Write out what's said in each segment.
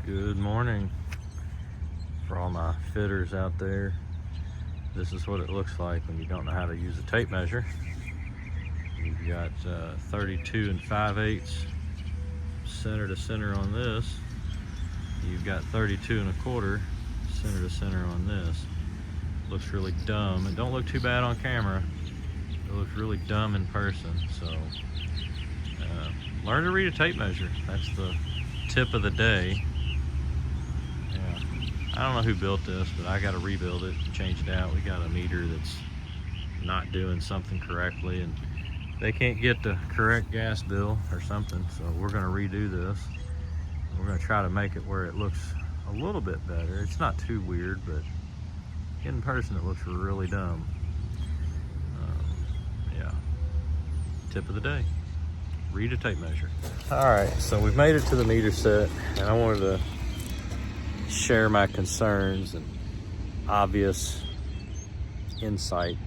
Good morning for all my fitters out there. This is what it looks like when you don't know how to use a tape measure. You've got 32 5/8 center to center on this. You've got 32 1/4 center to center on this. Looks really dumb. It don't look too bad on camera. It looks really dumb in person. So learn to read a tape measure. That's the tip of the day. Yeah, I don't know who built this, but I got to rebuild it, change it out. We got a meter that's not doing something correctly, and they can't get the correct gas bill or something. So we're going to redo this. We're going to try to make it where it looks a little bit better. It's not too weird, but in person it looks really dumb. Yeah, tip of the day. Read a tape measure. All right, so we've made it to the meter set, and I wanted to share my concerns and obvious insight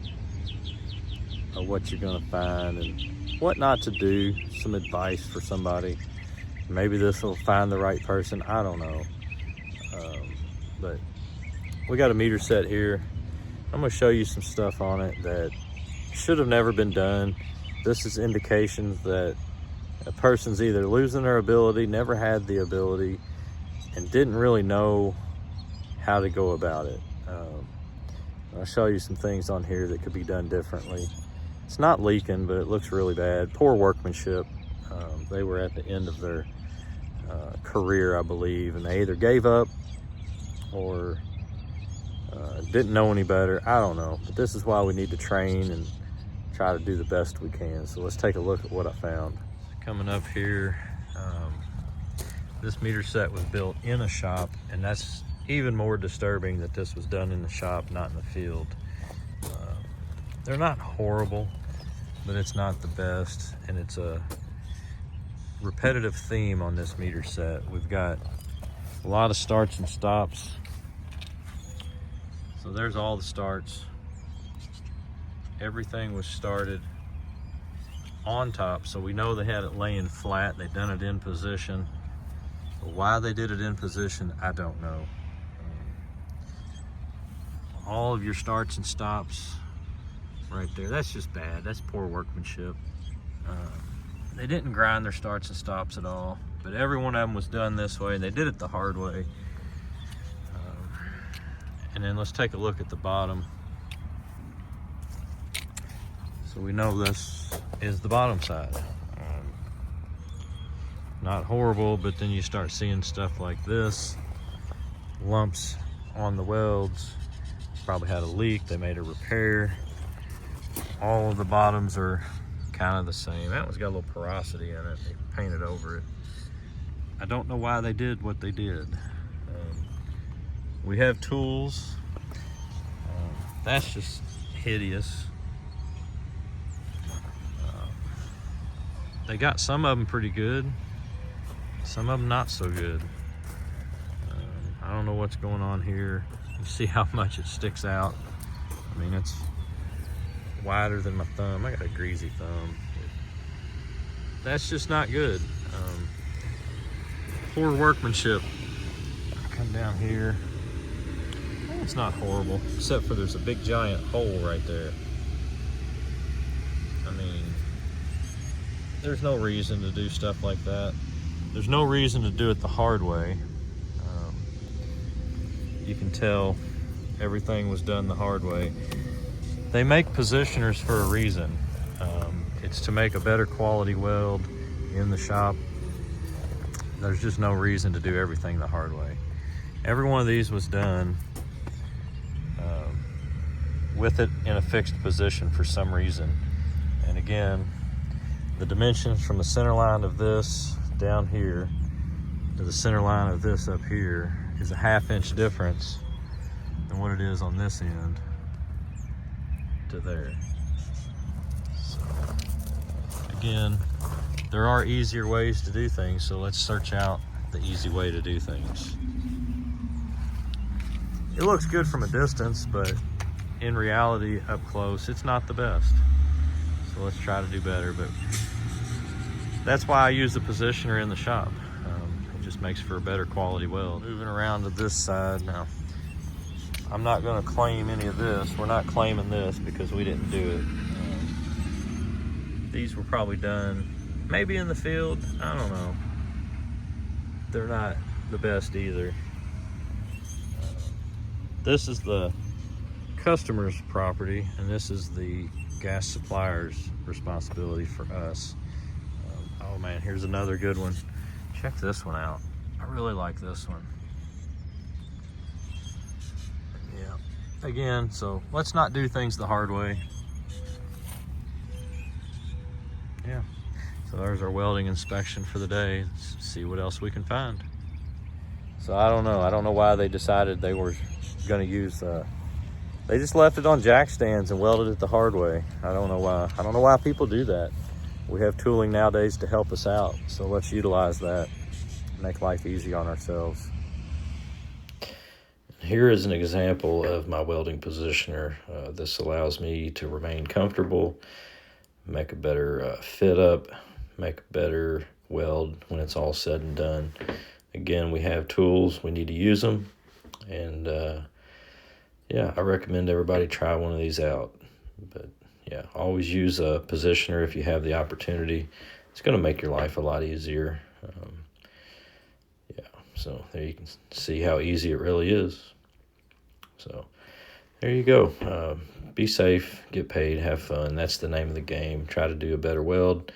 of what you're gonna find and what not to do, some advice for somebody. Maybe this will find the right person, I don't know. But we got a meter set here. I'm gonna show you some stuff on it that should have never been done. This is indications that a person's either losing their ability, never had the ability, and didn't really know how to go about it. I'll show you some things on here that could be done differently. It's not leaking, but it looks really bad. Poor workmanship. They were at the end of their career, I believe, and they either gave up or didn't know any better. I don't know, but this is why we need to train and try to do the best we can. So let's take a look at what I found. Coming up here, this meter set was built in a shop, and that's even more disturbing that this was done in the shop, not in the field. They're not horrible, but it's not the best, and it's a repetitive theme on this meter set. We've got a lot of starts and stops. So there's all the starts. Everything was started on top, so we know they had it laying flat. They done it in position. But why they did it in position, I don't know. All of your starts and stops right there, that's just bad. That's poor workmanship. They didn't grind their starts and stops at all, but every one of them was done this way, and they did it the hard way. And then let's take a look at the bottom. So we know this is the bottom side. Not horrible, but then you start seeing stuff like this. Lumps on the welds. Probably had a leak, they made a repair. All of the bottoms are kind of the same. That one's got a little porosity in it. They painted over it. I don't know why they did what they did. We have tools. That's just hideous. They got some of them pretty good, some of them not so good. I don't know what's going on here. You see how much it sticks out. I mean, it's wider than my thumb. I got a greasy thumb. That's just not good. Poor workmanship. Come down here. It's not horrible, except for there's a big giant hole right there. I mean, there's no reason to do stuff like that. There's no reason to do it the hard way. You can tell everything was done the hard way. They make positioners for a reason. It's to make a better quality weld in the shop. There's just no reason to do everything the hard way. Every one of these was done with it in a fixed position for some reason. And again, the dimensions from the center line of this down here to the center line of this up here is a 1/2 inch difference than what it is on this end to there. So again, there are easier ways to do things, so let's search out the easy way to do things. It looks good from a distance, but in reality, up close, it's not the best. So let's try to do better, but that's why I use the positioner in the shop. It just makes for a better quality weld. Moving around to this side now. I'm not going to claim any of this. We're not claiming this because we didn't do it. These were probably done maybe in the field. I don't know. They're not the best either. This is the customer's property, and this is the gas supplier's responsibility for us. Oh man, here's another good one. Check this one out. I really like this one. Yeah. Again, so let's not do things the hard way. Yeah. So there's our welding inspection for the day. Let's see what else we can find. So I don't know. I don't know why they decided they were going to use they just left it on jack stands and welded it the hard way. I don't know why. I don't know why people do that. We have tooling nowadays to help us out, so let's utilize that. Make life easy on ourselves. Here is an example of my welding positioner. This allows me to remain comfortable, make a better fit up, make a better weld when it's all said and done. Again, we have tools, we need to use them, and yeah, I recommend everybody try one of these out. But yeah, always use a positioner if you have the opportunity. It's going to make your life a lot easier. Yeah, so there you can see how easy it really is. So there you go. Be safe, get paid, have fun. That's the name of the game. Try to do a better weld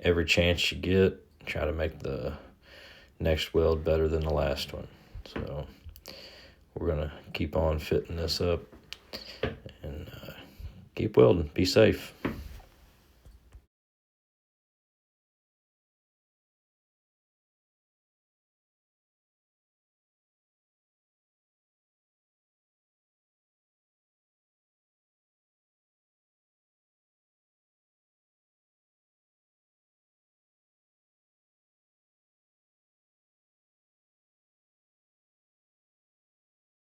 every chance you get. Try to make the next weld better than the last one. So we're going to keep on fitting this up and keep welding. Be safe.